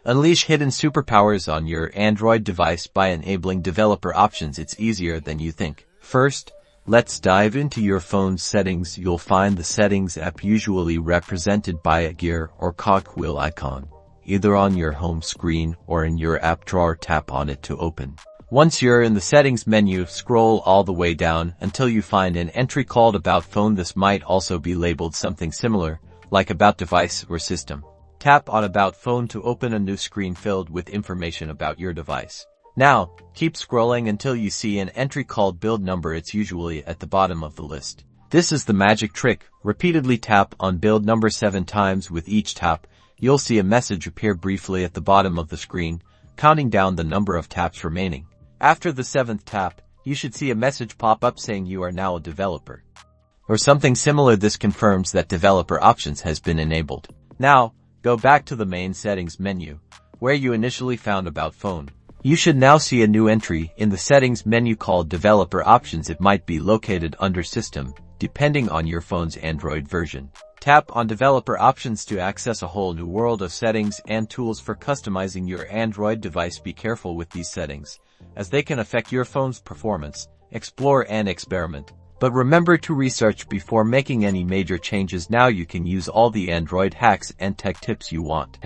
Unleash hidden superpowers on your Android device by enabling developer options. It's easier than you think. First, let's dive into your phone's settings. You'll find the Settings app usually represented by a gear or cogwheel icon, either on your home screen or in your app drawer. Tap on it to open. Once you're in the Settings menu, scroll all the way down until you find an entry called About Phone. This might also be labeled something similar, like About Device or System. Tap on About Phone to open a new screen filled with information about your device. Now, keep scrolling until you see an entry called Build Number. It's usually at the bottom of the list. This is the magic trick. Repeatedly tap on Build Number 7 times. With each tap, you'll see a message appear briefly at the bottom of the screen, counting down the number of taps remaining. After the 7th tap, you should see a message pop up saying you are now a developer, or something similar. This confirms that developer options has been enabled. Now, go back to the main settings menu, where you initially found About Phone. You should now see a new entry in the settings menu called Developer Options. It might be located under System, depending on your phone's Android version. Tap on Developer Options to access a whole new world of settings and tools for customizing your Android device. Be careful with these settings, as they can affect your phone's performance. Explore and experiment, but remember to research before making any major changes. Now you can use all the Android hacks and tech tips you want.